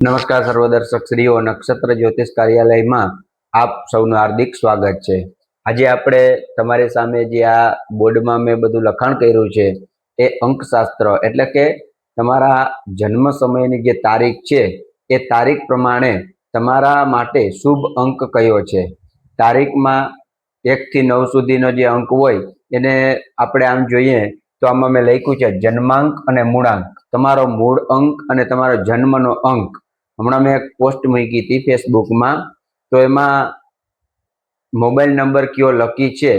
નમસ્કાર સર્વ દર્શક શ્રીઓ, નક્ષત્ર જ્યોતિષ કાર્યાલયમાં આપ સૌનું હાર્દિક સ્વાગત છે। આજે આપણે તમારી સામે જે આ બોર્ડમાં મેં બધું લખાણ કર્યું છે એ અંકશાસ્ત્ર એટલે કે તમારા જન્મ સમયની જે તારીખ છે એ તારીખ પ્રમાણે તમારા માટે શુભ અંક કયો છે। તારીખમાં 1 થી 9 સુધીનો જે અંક હોય એને આપણે આમ જોઈએ તો આમાં મેં લખ્યું છે જન્માંક અને મૂળાંક। તમારો મૂળ અંક અને તમારો જન્મનો અંક હમણાં મેં એક પોસ્ટ મૂકી હતી ફેસબુકમાં, તો એમાં મોબાઈલ નંબર કયો લકી છે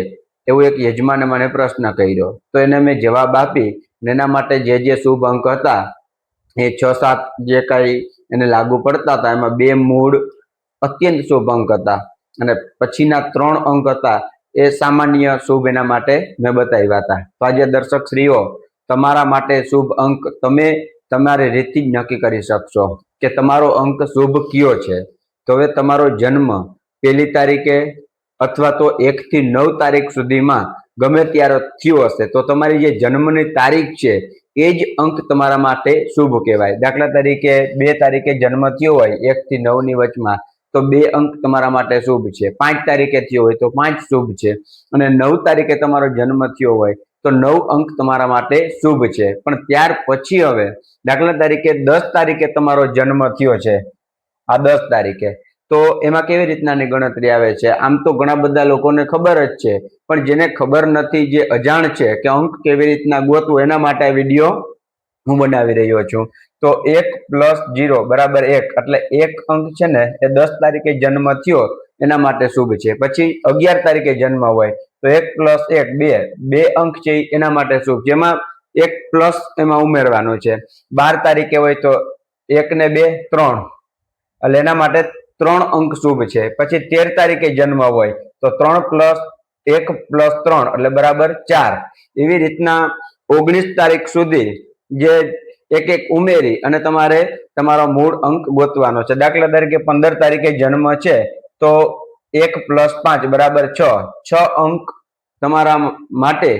એવું એક યજમાને મને પ્રશ્ન કર્યો, તો એને મેં જવાબ આપી એના માટે જે શુભ અંક હતા એ 6-7 જે કાંઈ એને લાગુ પડતા હતા એમાં 2 મૂળ અત્યંત શુભ અંક હતા અને પછીના 3 અંક હતા એ સામાન્ય શુભ એના માટે મેં બતાવ્યા હતા। તો આજે દર્શક શ્રીઓ, તમારા માટે શુભ અંક તમે તમારી રીતથી જ નક્કી કરી શકશો કે તમારો અંક શુભ કયો છે। તો હવે તમારો જન્મ 1 તારીખે અથવા તો 1 થી 9 તારીખ સુધીમાં ગમે ત્યારે થયો હશે તો તમારી જે જન્મની તારીખ છે એ જ અંક તમારા માટે શુભ કહેવાય। દાખલા તરીકે 2 તારીખે જન્મ થયો હોય 1 થી 9 ની વચમાં તો 2 અંક તમારા માટે શુભ છે। 5 તારીખે થયો હોય તો 5 શુભ છે અને 9 તારીખે તમારો જન્મ થયો હોય તો 9 અંક તમારા માટે શુભ છે। પણ ત્યાર પછી હવે દાખલા તરીકે 10 તારીખે તમારો જન્મ થયો છે, આ 10 તારીખે, તો એમાં કેવી રીતનાની ગણતરી આવે છે? આમ તો ઘણા બધા લોકોને ખબર જ છે, પણ જેને ખબર નથી, જે અજાણ છે કે અંક કેવી રીતના ગોતવું, એના માટે આ વિડીયો હું બનાવી રહ્યો છું। તો 1 + 0 = 1 એટલે 1 અંક છે ને એ 10 તારીખે જન્મ થયો એના માટે શુભ છે। પછી 11 તારીખે જન્મ હોય તો 1 + 1 2 અંક છે એના માટે શુભ, જેમાં 1 પ્લસ એમાં ઉમેરવાનો છે। 12 તારીખે હોય તો 1 ને 2 3 એટલે એના માટે 3 અંક શુભ છે। પછી 13 તારીખે જન્મ હોય તો 3 + 1 + 3 એટલે બરાબર 4। એવી રીતના 19 તારીખ સુધી જે એક ઉમેરી અને તમારે તમારો મૂળ અંક ગોતવાનો છે। દાખલા તરીકે 15 તારીખે જન્મ છે તો 1 + 5 = 6 6 અંક તમારા માટે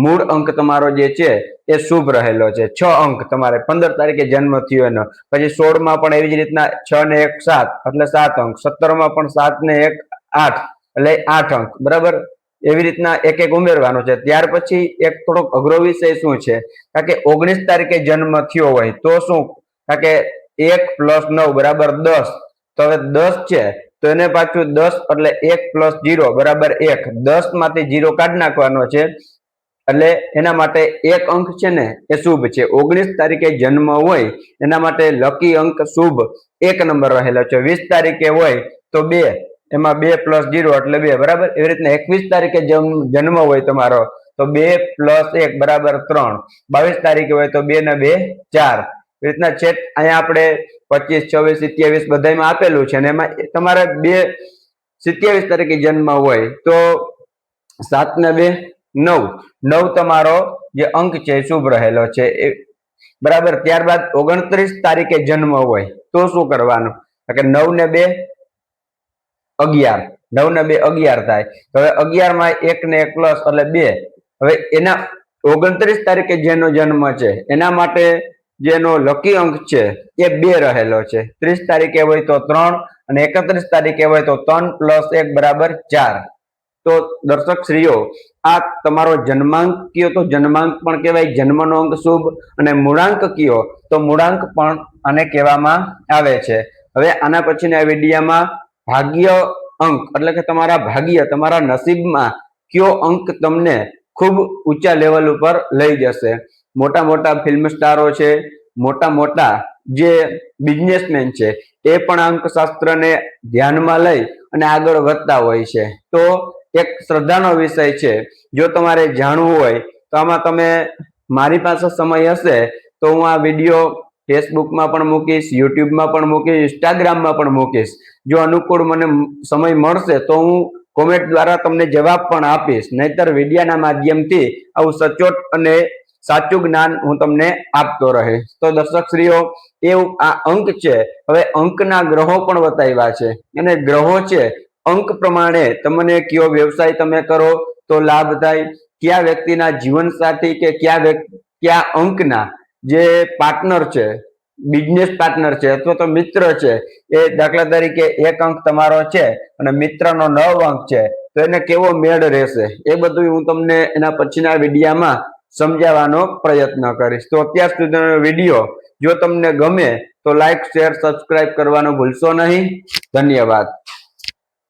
મૂળ અંક તમારો જે છે એ શુભ રહેલો છે। 6 અંક તમારે 15 તારીખે જન્મ થયો એનો। પછી 16 માં પણ એવી જ રીતના 6 ને 1 7 એટલે 7 અંક। 17 માં પણ 7 ને 1 8 એટલે 8 અંક, બરાબર। એવી રીતના એક ઉમેરવાનો છે। ત્યાર પછી એક થોડોક અઘરો વિષય શું છે, કારણ કે 19 તારીખે જન્મ થયો હોય તો શું, કારણ કે 1 + 9 = 10, તો હવે 10 છે તો એને પાછું 10 એટલે 1 + 0 = 1, 10 માંથી 0 કાઢી નાખવાનો છે એટલે એના માટે 1 અંક છે ને એ શુભ છે। 19 તારીખે જન્મ હોય એના માટે લકી અંક શુભ 1 નંબર રહેલો છે। 20 તારીખે હોય તો 2, એમાં 2 + 0 એટલે 2, બરાબર। એવી રીતના 21 તારીખે જન્મ હોય તમારો તો 2 + 1 = 3। 22 તારીખે હોય તો 2 ને 2 4। એ રીતના છેક અહીંયા આપણે 25 26 27 બધામાં આપેલું છે અને એમાં તમારે 27 તારીખે જન્મ હોય તો 7 ને 2 9 9 તમારો જે અંક છે શુભ રહેલો છે, બરાબર। ત્યારબાદ 29 તારીખે જન્મ હોય તો શું કરવાનું, કે 9 ને 2 11, 9 ને 2 11 થાય। તો હવે 11 માં 1 ને 1 પ્લસ એટલે 2। હવે એના 29 તારીખે જેનો જન્મ છે એના માટે જેનો લકી અંક છે એ 2 રહેલો છે। 30 તારીખે હોય તો 3 અને 31 તારીખે હોય તો 3 + 1 = 4। તો દર્શક શ્રીઓ, આ તમારો જન્માંક કયો તો જન્માંક પણ કહેવાય, જન્મનો અંક શુભ, અને મૂળાંક કયો તો મૂળાંક પણ આને કહેવામાં આવે છે। હવે આના પછીના વિડીયોમાં ભાગ્ય અંક એટલે કે તમારા ભાગ્ય, તમારા નસીબમાં કયો અંક તમને ખૂબ ઊંચા લેવલ ઉપર લઈ જશે। મોટા મોટા ફિલ્મ સ્ટારો છે, મોટા મોટા જે બિઝનેસમેન છે એ પણ અંકશાસ્ત્રને ધ્યાનમાં લઈ અને આગળ વધતા હોય છે। તો એક શ્રદ્ધાનો વિષય છે, જો તમારે જાણવું હોય તો આમાં તમે, મારી પાસે સમય હશે તો હું આ વિડીયો ફેસબુકમાં પણ મૂકીશ, યુટ્યુબમાં પણ મૂકીશ, ઇન્સ્ટાગ્રામમાં પણ મૂકીશ। જો અનુકૂળ મને સમય મળશે તો હું કોમેન્ટ દ્વારા તમને જવાબ પણ આપીશ, નહીતર વિડીયાના માધ્યમથી આવું સચોટ અને સાચું જ્ઞાન હું તમને આપતો રહીશ। તો દર્શક શ્રીઓ, એવું આ અંક છે। હવે અંકના ગ્રહો પણ બતાવ્યા છે અને ગ્રહો છે અંક પ્રમાણે તમને કયો વ્યવસાય તમે કરો તો લાભ થાય, કયા વ્યક્તિના જીવન સાથી કે કયા અંકના જે પાર્ટનર છે, બિઝનેસ પાર્ટનર છે અથવા તો મિત્ર છે, એ દાખલા તરીકે 1 અંક તમારો છે અને મિત્રનો 9 અંક છે, તો એને કેવો મેળ રહેશે એ બધું હું તમને એના પછીના વિડીયોમાં સમજાવવાનો પ્રયત્ન કરીશ. તો અત્યાર સુધીનો વિડીયો જો તમને ગમે તો લાઈક, શેર, સબસ્ક્રાઇબ કરવાનું ભૂલશો નહીં. ધન્યવાદ.